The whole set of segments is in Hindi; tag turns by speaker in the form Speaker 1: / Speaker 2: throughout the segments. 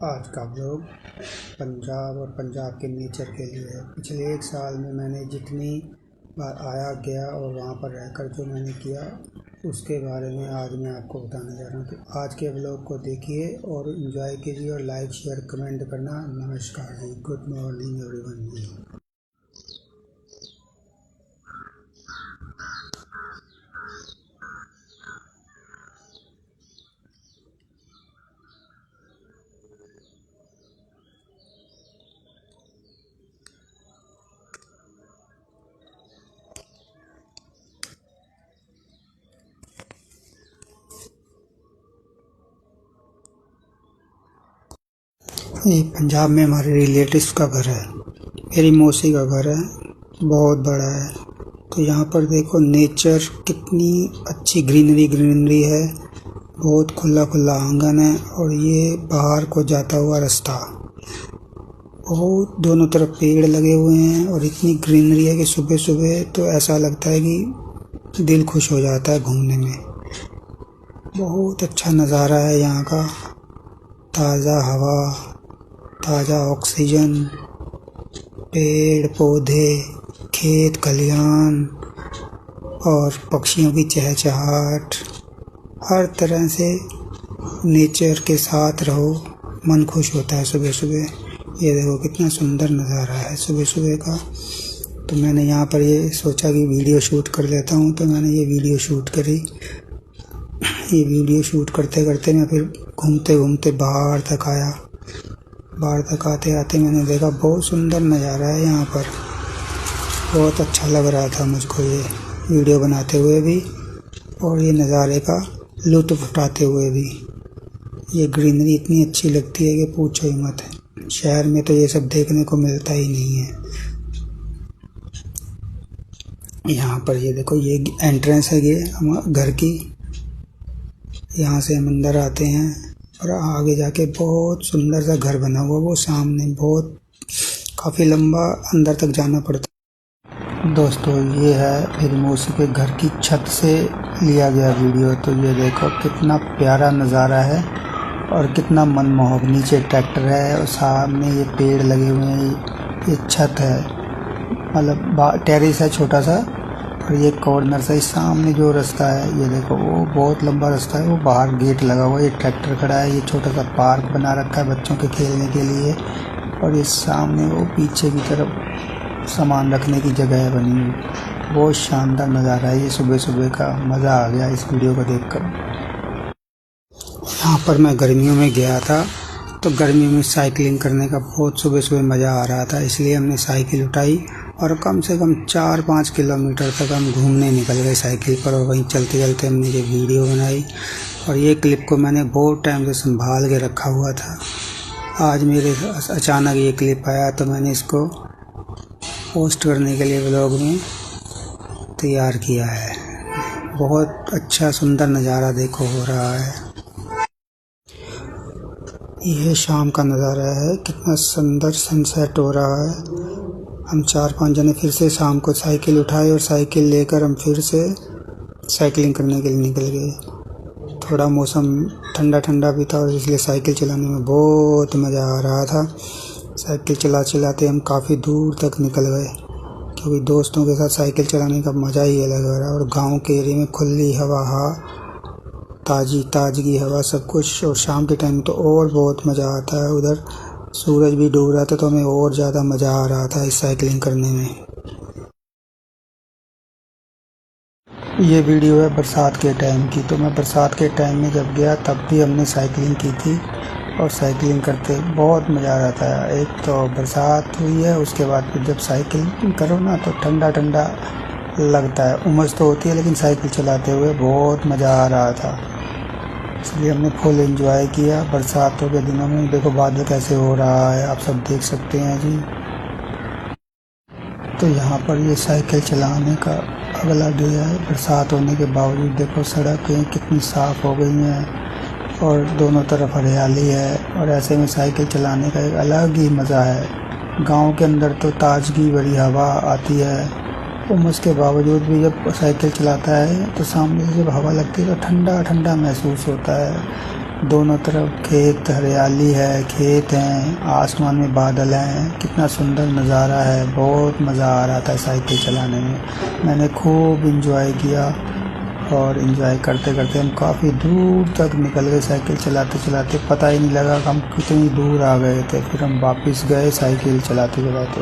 Speaker 1: आज का ब्लॉग पंजाब और पंजाब के नेचर के लिए है। पिछले 1 साल में मैंने जितनी बार आया गया और वहाँ पर रहकर जो मैंने किया उसके बारे में आज मैं आपको बताने जा रहा हूँ। तो आज के ब्लॉग को देखिए और एंजॉय कीजिए और लाइक शेयर कमेंट करना। नमस्कार जी, गुड मॉर्निंग एवरीवन जी। ये पंजाब में हमारे रिलेटिव्स का घर है, मेरी मौसी का घर है, बहुत बड़ा है। तो यहाँ पर देखो नेचर कितनी अच्छी ग्रीनरी है, बहुत खुला आंगन है और ये बाहर को जाता हुआ रास्ता, बहुत दोनों तरफ पेड़ लगे हुए हैं और इतनी ग्रीनरी है कि सुबह सुबह तो ऐसा लगता है कि दिल खुश हो जाता है घूमने में। बहुत अच्छा नज़ारा है यहाँ का, ताज़ा हवा, ताज़ा ऑक्सीजन, पेड़ पौधे, खेत खलिहान और पक्षियों की चहचहाट। हर तरह से नेचर के साथ रहो, मन खुश होता है सुबह सुबह। ये देखो कितना सुंदर नज़ारा है सुबह सुबह का। तो मैंने यहाँ पर ये सोचा कि वीडियो शूट कर लेता हूँ, तो मैंने ये वीडियो शूट करी। ये वीडियो शूट करते करते मैं फिर घूमते घूमते बाहर तक आया। बाहर तक आते आते मैंने देखा बहुत सुंदर नज़ारा है यहाँ पर। बहुत अच्छा लग रहा था मुझको ये वीडियो बनाते हुए भी और ये नज़ारे का लुत्फ़ उठाते हुए भी। ये ग्रीनरी इतनी अच्छी लगती है कि पूछो ही मत। शहर में तो ये सब देखने को मिलता ही नहीं है। यहाँ पर ये देखो, ये एंट्रेंस है ये हमारे घर की। यहाँ से हम अंदर आते हैं और आगे जाके बहुत सुंदर सा घर बना हुआ, वो सामने बहुत काफ़ी लंबा अंदर तक जाना पड़ता है। दोस्तों ये है मेरी मौसी के घर की छत से लिया गया वीडियो। तो ये देखो कितना प्यारा नज़ारा है और कितना मनमोहक। नीचे ट्रैक्टर है और सामने ये पेड़ लगे हुए हैं। ये छत है, मतलब टेरेस है छोटा सा, और ये कॉर्नर से सामने जो रास्ता है ये देखो, वो बहुत लंबा रास्ता है। वो बाहर गेट लगा हुआ है, ये ट्रैक्टर खड़ा है। ये छोटा सा पार्क बना रखा है बच्चों के खेलने के लिए। और ये सामने वो पीछे की तरफ सामान रखने की जगह है बनी हुई। बहुत शानदार नज़ारा है ये सुबह सुबह का। मज़ा आ गया इस वीडियो को देखकर। यहाँ पर मैं गर्मियों में गया था, तो गर्मियों में साइकिलिंग करने का बहुत सुबह सुबह मज़ा आ रहा था, इसलिए हमने साइकिल उठाई और कम से कम 4-5 किलोमीटर तक हम घूमने निकल गए साइकिल पर। और वहीं चलते चलते हमने ये वीडियो बनाई और ये क्लिप को मैंने बहुत टाइम से संभाल के रखा हुआ था। आज मेरे अचानक ये क्लिप आया तो मैंने इसको पोस्ट करने के लिए ब्लॉग में तैयार किया है। बहुत अच्छा सुंदर नज़ारा देखो हो रहा है। यह शाम का नज़ारा है, कितना सुंदर सनसेट हो रहा है। हम 4-5 जने फिर से शाम को साइकिल उठाए और साइकिल लेकर हम फिर से साइकिलिंग करने के लिए निकल गए। थोड़ा मौसम ठंडा भी था और इसलिए साइकिल चलाने में बहुत मज़ा आ रहा था। साइकिल चलाते हम काफ़ी दूर तक निकल गए, क्योंकि दोस्तों के साथ साइकिल चलाने का मज़ा ही अलग हो रहा है। और गाँव के एरिया में खुली हवा, ताज़गी हवा सब कुछ। और शाम के टाइम तो और बहुत मज़ा आता है। उधर सूरज भी डूब रहा था तो हमें और ज़्यादा मज़ा आ रहा था इस साइकिलिंग करने में। ये वीडियो है बरसात के टाइम की। तो मैं बरसात के टाइम में जब गया तब भी हमने साइकिलिंग की थी और साइकिलिंग करते बहुत मज़ा आ रहा था। एक तो बरसात हुई है, उसके बाद फिर जब साइकिल करो ना तो ठंडा लगता है। उमस तो होती है लेकिन साइकिल चलाते हुए बहुत मज़ा आ रहा था, इसलिए हमने फुल एंजॉय किया। बरसातों के दिनों में देखो बादल कैसे हो रहा है, आप सब देख सकते हैं जी। तो यहाँ पर ये साइकिल चलाने का अगला डे है। बरसात होने के बावजूद देखो सड़कें कितनी साफ़ हो गई हैं और दोनों तरफ हरियाली है। और ऐसे में साइकिल चलाने का एक अलग ही मज़ा है। गांव के अंदर तो ताजगी भरी हवा आती है, उमस के बावजूद भी जब साइकिल चलाता है तो सामने से जब हवा लगती है तो ठंडा महसूस होता है। दोनों तरफ खेत, हरियाली है, खेत हैं, आसमान में बादल हैं। कितना सुंदर नज़ारा है। बहुत मज़ा आ रहा था साइकिल चलाने में। मैंने खूब इंजॉय किया और इंजॉय करते करते हम काफ़ी दूर तक निकल गए। साइकिल चलाते चलाते पता ही नहीं लगा हम कितनी दूर आ गए थे। फिर हम वापस गए साइकिल चलाते चलाते।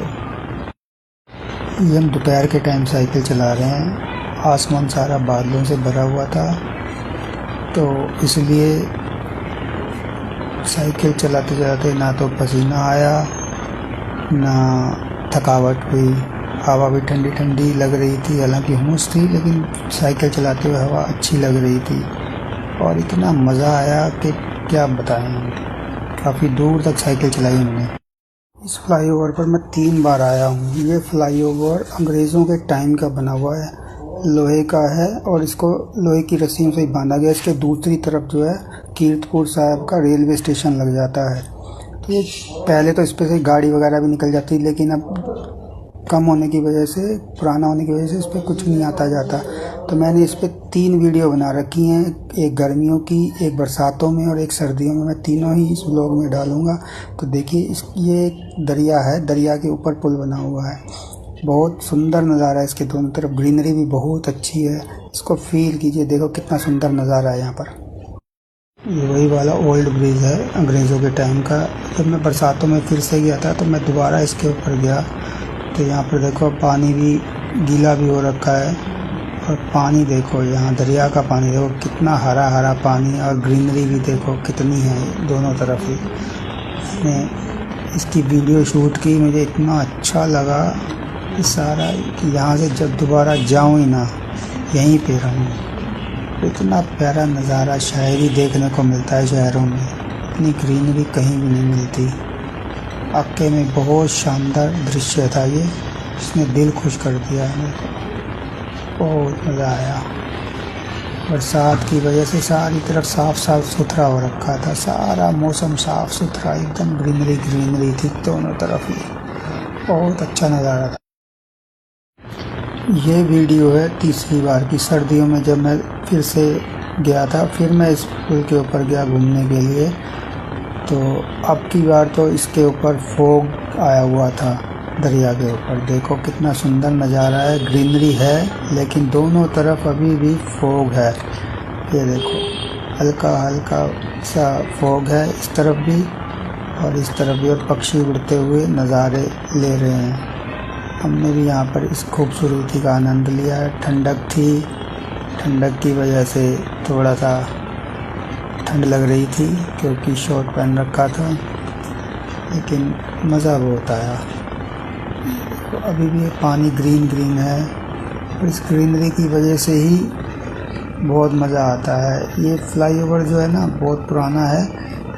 Speaker 1: ये हम दोपहर के टाइम साइकिल चला रहे हैं। आसमान सारा बादलों से भरा हुआ था, तो इसलिए साइकिल चलाते चलाते ना तो पसीना आया ना थकावट हुई। हवा भी ठंडी ठंडी लग रही थी, हालांकि हुमस थी, लेकिन साइकिल चलाते हुए हवा अच्छी लग रही थी और इतना मज़ा आया कि क्या बताएं। काफ़ी दूर तक साइकिल चलाई हमने। इस फ्लाईओवर पर मैं 3 बार आया हूँ। ये फ्लाईओवर अंग्रेज़ों के टाइम का बना हुआ है, लोहे का है और इसको लोहे की रस्सियों से ही बांधा गया। इसके दूसरी तरफ जो है कीरतपुर साहब का रेलवे स्टेशन लग जाता है। तो ये पहले तो इस पर से गाड़ी वगैरह भी निकल जाती, लेकिन अब कम होने की वजह से, पुराना होने की वजह से इस पर कुछ नहीं आता जाता। तो मैंने इस पर 3 वीडियो बना रखी हैं, एक गर्मियों की, एक बरसातों में और एक सर्दियों में। मैं तीनों ही इस व्लॉग में डालूँगा। तो देखिए, ये एक दरिया है, दरिया के ऊपर पुल बना हुआ है। बहुत सुंदर नज़ारा है। इसके दोनों तरफ ग्रीनरी भी बहुत अच्छी है। इसको फील कीजिए, देखो कितना सुंदर नज़ारा है यहाँ पर। ये वही वाला ओल्ड ब्रिज है अंग्रेज़ों के टाइम का। जब मैं बरसातों में फिर से गया था तो मैं दोबारा इसके ऊपर गया, तो यहाँ पर देखो पानी भी गीला भी हो रखा है और पानी देखो, यहाँ दरिया का पानी देखो कितना हरा हरा पानी, और ग्रीनरी भी देखो कितनी है दोनों तरफ ही। मैंने इसकी वीडियो शूट की, मुझे इतना अच्छा लगा कि सारा यहाँ से जब दोबारा जाऊँ ही ना, यहीं पे रहूँ। इतना प्यारा नज़ारा शायद ही देखने को मिलता है शहरों में। इतनी ग्रीनरी कहीं भी नहीं मिलती। वाकई में बहुत शानदार दृश्य था ये, इसने दिल खुश कर दिया हमें। बहुत मज़ा आया। बरसात की वजह से सारी तरफ साफ साफ सुथरा हो रखा था, सारा मौसम साफ सुथरा, एकदम ग्रीनरी ग्रीनरी थी दोनों तरफ ही। बहुत अच्छा नज़ारा था। ये वीडियो है तीसरी बार की। सर्दियों में जब मैं फिर से गया था, फिर मैं इस पुल के ऊपर गया घूमने के लिए, तो अब की बार तो इसके ऊपर फॉग आया हुआ था दरिया के ऊपर। देखो कितना सुंदर नज़ारा है, ग्रीनरी है, लेकिन दोनों तरफ अभी भी फॉग है। ये देखो हल्का हल्का सा फॉग है इस तरफ भी और इस तरफ भी, और पक्षी उड़ते हुए नज़ारे ले रहे हैं। हमने भी यहाँ पर इस खूबसूरती का आनंद लिया है। ठंडक थी, ठंडक की वजह से थोड़ा सा ठंड लग रही थी क्योंकि शॉर्ट पहन रखा था, लेकिन मज़ा बहुत आया। तो अभी भी पानी ग्रीन ग्रीन है और इस ग्रीनरी की वजह से ही बहुत मज़ा आता है। ये फ्लाईओवर जो है ना बहुत पुराना है।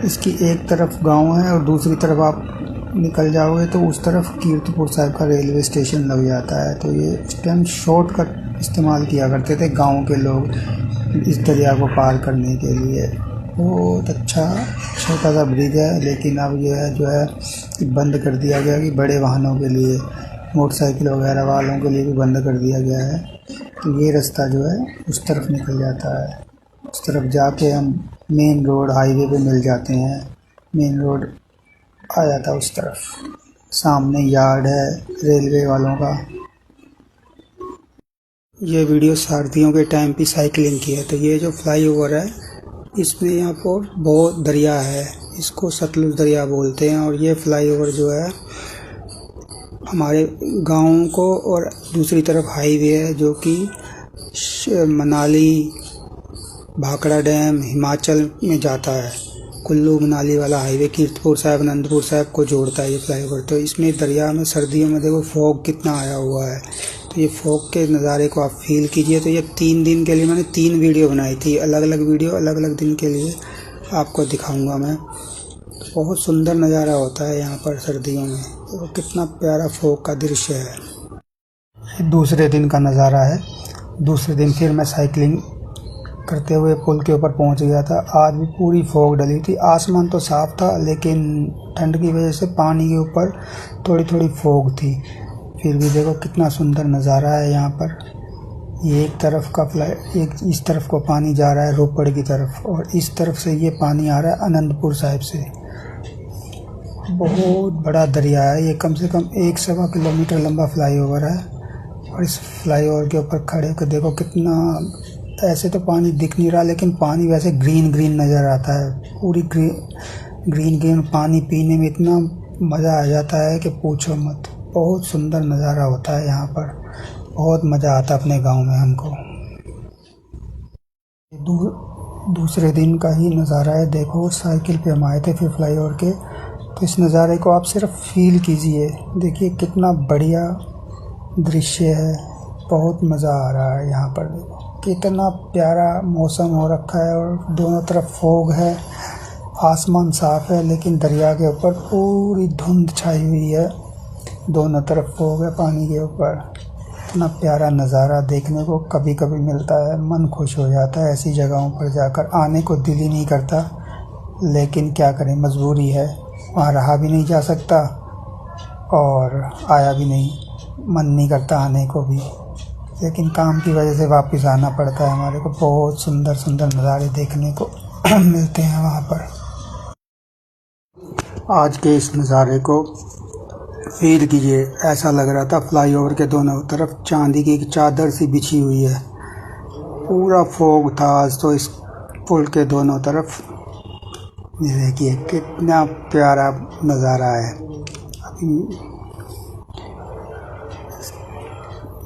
Speaker 1: इसकी एक तरफ गांव है और दूसरी तरफ आप निकल जाओगे तो उस तरफ कीरतपुर साहब का रेलवे स्टेशन लग जाता है। तो ये उस टाइम शॉर्टकट इस्तेमाल किया करते थे गांव के लोग इस दरिया को पार करने के लिए। बहुत अच्छा छोटा सा ब्रिज है, लेकिन अब यह जो है बंद कर दिया गया कि बड़े वाहनों के लिए, मोटरसाइकिल वगैरह वालों के लिए भी बंद कर दिया गया है। तो ये रास्ता जो है उस तरफ निकल जाता है। उस तरफ जाके हम मेन रोड हाईवे पे मिल जाते हैं। मेन रोड आ जाता है उस तरफ, सामने यार्ड है रेलवे वालों का। ये वीडियो सर्दियों के टाइम पे साइकिलिंग की है। तो ये जो फ्लाईओवर है इसमें यहाँ पर बहुत दरिया है, इसको सतलुज दरिया बोलते हैं। और ये फ्लाईओवर जो है हमारे गाँव को, और दूसरी तरफ हाईवे है जो कि मनाली, भाखड़ा डैम, हिमाचल में जाता है। कुल्लू मनाली वाला हाईवे कीरतपुर साहब, अनंतपुर साहब को जोड़ता है ये फ्लाईओवर। तो इसमें दरिया में सर्दियों में देखो फॉग कितना आया हुआ है। तो ये फॉग के नज़ारे को आप फील कीजिए। तो ये 3 दिन के लिए मैंने 3 वीडियो बनाई थी, अलग अलग वीडियो अलग अलग दिन के लिए आपको दिखाऊंगा मैं। बहुत सुंदर नज़ारा होता है यहाँ पर सर्दियों में। तो कितना प्यारा फॉग का दृश्य है। दूसरे दिन का नज़ारा है। दूसरे दिन फिर मैं साइकिलिंग करते हुए पुल के ऊपर पहुंच गया था। आज भी पूरी फॉग डली थी। आसमान तो साफ था, लेकिन ठंड की वजह से पानी के ऊपर थोड़ी थोड़ी फॉग थी। फिर भी देखो कितना सुंदर नज़ारा है यहाँ पर। ये एक तरफ का एक इस तरफ को पानी जा रहा है रोपड़ की तरफ, और इस तरफ से ये पानी आ रहा है आनंदपुर साहिब से। बहुत बड़ा दरिया है ये, कम से कम 1-1.25 किलोमीटर लंबा फ्लाईओवर है। और इस फ्लाईओवर के ऊपर खड़े होकर देखो कितना, ऐसे तो पानी दिख नहीं रहा लेकिन पानी वैसे ग्रीन ग्रीन नज़र आता है। पूरी ग्रीन ग्रीन पानी पीने में इतना मज़ा आ जाता है कि पूछो मत। बहुत सुंदर नज़ारा होता है यहाँ पर, बहुत मज़ा आता है अपने गांव में हमको। दूसरे दिन का ही नज़ारा है। देखो साइकिल पे हम आए थे फिर फ्लाईओवर के, तो इस नज़ारे को आप सिर्फ फील कीजिए। देखिए कितना बढ़िया दृश्य है, बहुत मज़ा आ रहा है यहाँ पर। देखो कितना प्यारा मौसम हो रखा है और दोनों तरफ फॉग है, आसमान साफ है लेकिन दरिया के ऊपर पूरी धुंध छाई हुई है। दोनों तरफ फॉग है पानी के ऊपर। इतना प्यारा नज़ारा देखने को कभी कभी मिलता है, मन खुश हो जाता है ऐसी जगहों पर जाकर। आने को दिल ही नहीं करता लेकिन क्या करें, मजबूरी है, वहाँ रहा भी नहीं जा सकता और आया भी नहीं, मन नहीं करता आने को भी, लेकिन काम की वजह से वापस आना पड़ता है हमारे को। बहुत सुंदर सुंदर नज़ारे देखने को मिलते हैं वहाँ पर। आज के इस नज़ारे को फील कीजिए। ऐसा लग रहा था फ्लाईओवर के दोनों तरफ चांदी की एक चादर सी बिछी हुई है। पूरा फॉग था आज तो इस पुल के दोनों तरफ। ये देखिए कितना प्यारा नज़ारा है। अभी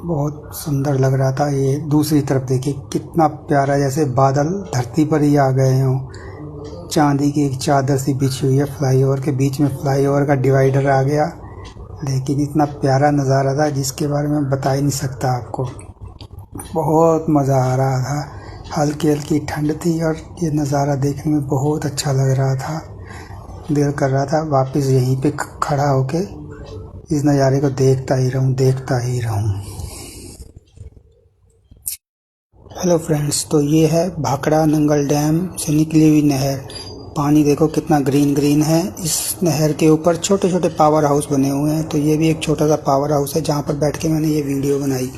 Speaker 1: बहुत सुंदर लग रहा था। ये दूसरी तरफ देखिए कितना प्यारा, जैसे बादल धरती पर ही आ गए हों। चांदी की एक चादर सी बिछी हुई है फ्लाईओवर के बीच में। फ्लाईओवर का डिवाइडर आ गया, लेकिन इतना प्यारा नज़ारा था जिसके बारे में बता ही नहीं सकता आपको। बहुत मज़ा आ रहा था, हल्की हल्की ठंड थी और ये नज़ारा देखने में बहुत अच्छा लग रहा था। दिल कर रहा था वापस यहीं पे खड़ा होके इस नज़ारे को देखता ही रहूं, देखता ही रहूं। हेलो फ्रेंड्स, तो ये है भाखड़ा नंगल डैम से निकली हुई नहर। पानी देखो कितना ग्रीन ग्रीन है। इस नहर के ऊपर छोटे छोटे पावर हाउस बने हुए हैं, तो ये भी एक छोटा सा पावर हाउस है जहाँ पर बैठ के मैंने ये वीडियो बनाई।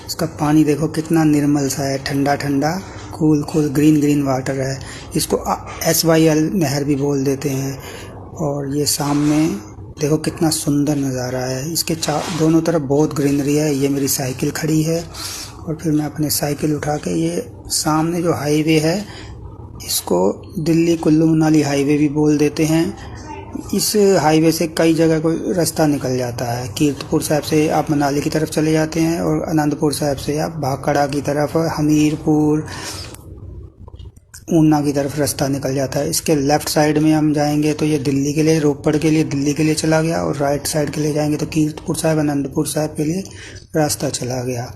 Speaker 1: इसका पानी देखो कितना निर्मल सा है, ठंडा ठंडा, cool cool, green green water है। इसको SYL नहर भी बोल देते हैं। और ये सामने देखो कितना सुंदर नज़ारा है। इसके दोनों तरफ बहुत ग्रीनरी है। ये मेरी साइकिल खड़ी है और फिर मैं अपने साइकिल उठा के, ये सामने जो हाईवे है इसको दिल्ली कुल्लू मनाली हाईवे भी बोल देते हैं। इस हाईवे से कई जगह को रास्ता निकल जाता है। कीरतपुर साहिब से आप मनाली की तरफ चले जाते हैं और आनंदपुर साहिब से आप भाखड़ा की तरफ, हमीरपुर, ऊना की तरफ रास्ता निकल जाता है। इसके लेफ़्ट साइड में हम जाएंगे तो ये दिल्ली के लिए, रोपड़ के लिए, दिल्ली के लिए चला गया, और राइट साइड के लिए जाएंगे तो कीरतपुर साहिब, आनंदपुर साहिब के लिए रास्ता चला गया।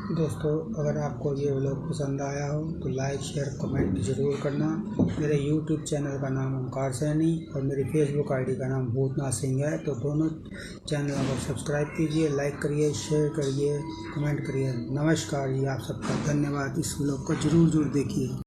Speaker 1: दोस्तों, अगर आपको ये व्लॉग पसंद आया हो तो लाइक शेयर कमेंट ज़रूर करना। मेरे यूट्यूब चैनल का नाम ओमकार सैनी और मेरी फेसबुक आईडी का नाम भूतनाथ सिंह है। तो दोनों चैनलों को सब्सक्राइब कीजिए, लाइक करिए, शेयर करिए, कमेंट करिए। नमस्कार जी, आप सबका धन्यवाद। इस व्लॉग को ज़रूर देखिए।